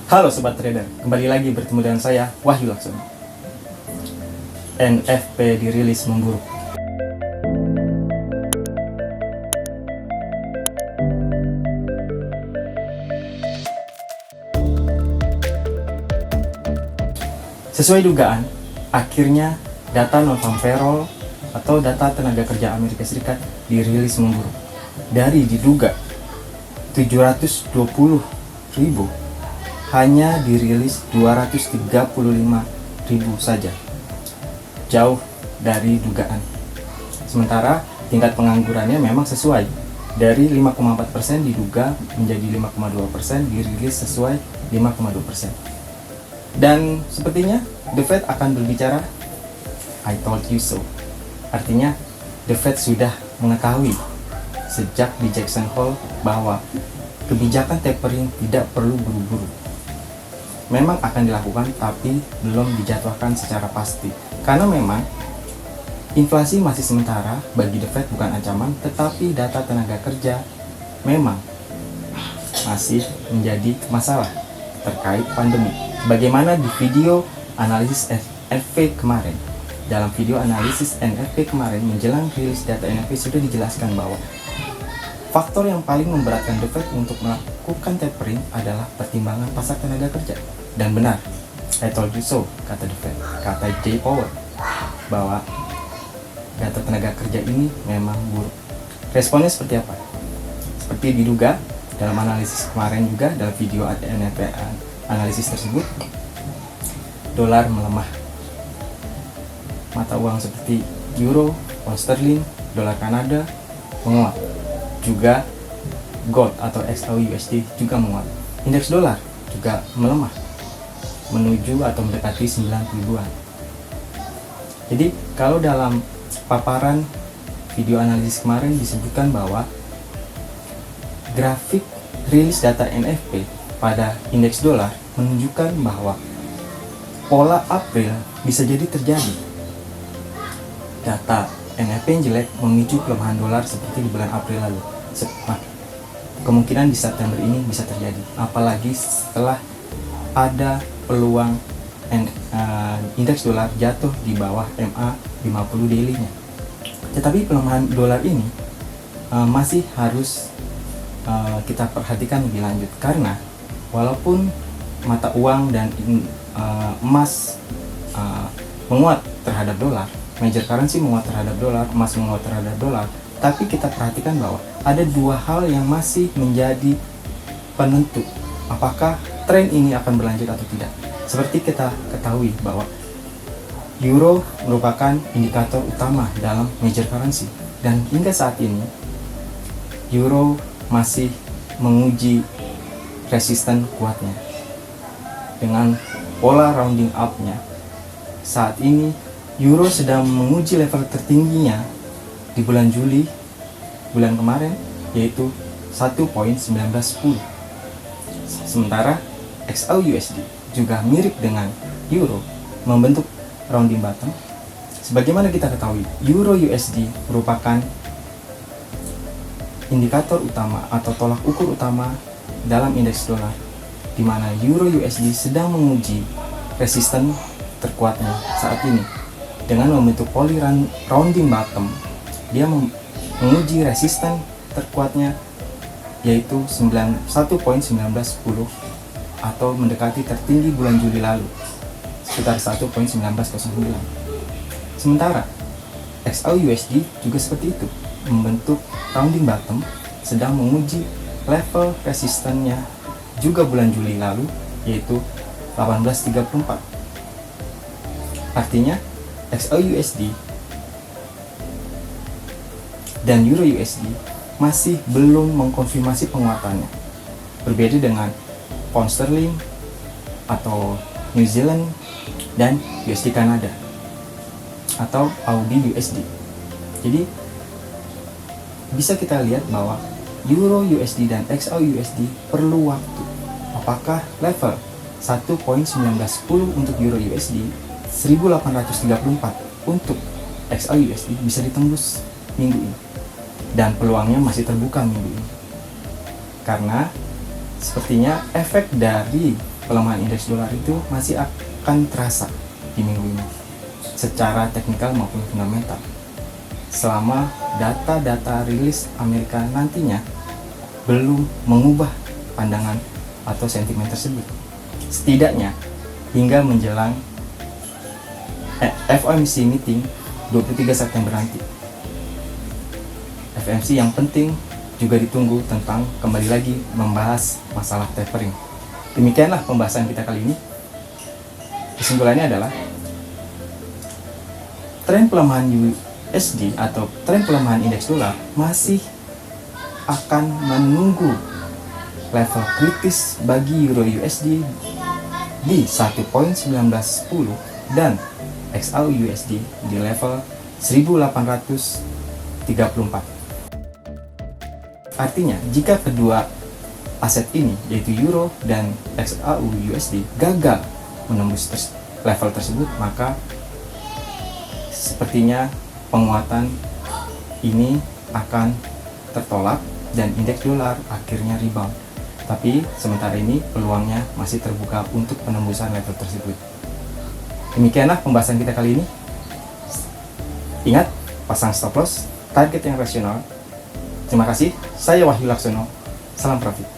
Halo Sobat Trader, kembali lagi bertemu dengan saya, Wahyu Laksono. NFP dirilis memburuk. Sesuai dugaan, akhirnya data non-farm payroll atau data tenaga kerja Amerika Serikat dirilis memburuk. Dari diduga 720.000 hanya dirilis 235.000 saja, jauh dari dugaan. Sementara tingkat penganggurannya memang sesuai, dari 5,4% diduga menjadi 5,2%, dirilis sesuai 5,2%. Dan sepertinya The Fed akan berbicara I told you so. Artinya The Fed sudah mengetahui sejak di Jackson Hole bahwa kebijakan tapering tidak perlu buru-buru. Memang akan dilakukan, tapi belum dijadwalkan secara pasti. Karena memang inflasi masih sementara, bagi The Fed bukan ancaman, tetapi data tenaga kerja memang masih menjadi masalah terkait pandemi. Bagaimana di video analisis NFP kemarin. Dalam video analisis NFP kemarin menjelang rilis data NFP sudah dijelaskan bahwa faktor yang paling memberatkan The Fed untuk melakukan tapering adalah pertimbangan pasar tenaga kerja. Dan benar, I told you so, kata The Fed, kata Jay Powell, bahwa data tenaga kerja ini memang buruk. Responnya seperti apa? Seperti diduga dalam analisis kemarin juga, dalam video NFP analisis tersebut, dolar melemah. Mata uang seperti euro, pound sterling, dolar Kanada menguat. Juga gold atau XAUUSD juga menguat. Indeks dolar juga melemah menuju atau mendekati 90 ribuan. Jadi kalau dalam paparan video analisis kemarin disebutkan bahwa grafik rilis data NFP pada indeks dolar menunjukkan bahwa pola April bisa jadi terjadi. Data NFP yang jelek memicu pelemahan dolar seperti di bulan April lalu. Kemungkinan di September ini bisa terjadi, apalagi setelah ada peluang indeks dolar jatuh di bawah MA 50 daily-nya. Tetapi pelemahan dolar ini masih harus kita perhatikan lebih lanjut, karena walaupun mata uang dan emas menguat terhadap dolar, major currency menguat terhadap dolar, emas menguat terhadap dolar, tapi kita perhatikan bahwa ada dua hal yang masih menjadi penentu apakah tren ini akan berlanjut atau tidak. Seperti kita ketahui bahwa euro merupakan indikator utama dalam major currency, dan hingga saat ini euro masih menguji resisten kuatnya dengan pola rounding up-nya. Saat ini euro sedang menguji level tertingginya di bulan Juli, bulan kemarin, yaitu 1.1910. Sementara XAUUSD juga mirip dengan euro, membentuk rounding bottom. Sebagaimana kita ketahui, euro USD merupakan indikator utama atau tolak ukur utama dalam indeks dolar, di mana euro USD sedang menguji resisten terkuatnya saat ini. Dengan membentuk pola rounding bottom, dia menguji resisten terkuatnya, yaitu 1.1910 atau mendekati tertinggi bulan Juli lalu, sekitar 1.1909. Sementara XAUUSD juga seperti itu, membentuk rounding bottom, sedang menguji level resistennya juga bulan Juli lalu, yaitu 1834. Artinya XAUUSD dan Euro USD masih belum mengkonfirmasi penguatannya. Berbeda dengan pound sterling atau New Zealand dan USD Kanada atau Audi USD. Jadi bisa kita lihat bahwa Euro USD dan XAUUSD perlu waktu. Apakah level 1.1910 untuk Euro USD, 1834 untuk XAUUSD bisa ditembus minggu ini? Dan peluangnya masih terbuka minggu ini, karena sepertinya efek dari pelemahan indeks dolar itu masih akan terasa di minggu ini secara teknikal maupun fundamental, selama data-data rilis Amerika nantinya belum mengubah pandangan atau sentimen tersebut. Setidaknya hingga menjelang FOMC meeting 23 September nanti. FOMC yang penting juga ditunggu tentang kembali lagi membahas masalah tapering. Demikianlah pembahasan kita kali ini. Kesimpulannya adalah tren pelemahan USD atau tren pelemahan indeks dolar masih akan menunggu level kritis bagi Euro USD di 1.1910 dan XAU USD di level 1834. Artinya, jika kedua aset ini, yaitu Euro dan XAU USD, gagal menembus level tersebut, maka sepertinya penguatan ini akan tertolak dan indeks dolar akhirnya rebound. Tapi sementara ini peluangnya masih terbuka untuk penembusan level tersebut. Demikianlah pembahasan kita kali ini. Ingat, pasang stop loss, target yang rasional. Terima kasih, saya Wahyu Laksono. Salam profit.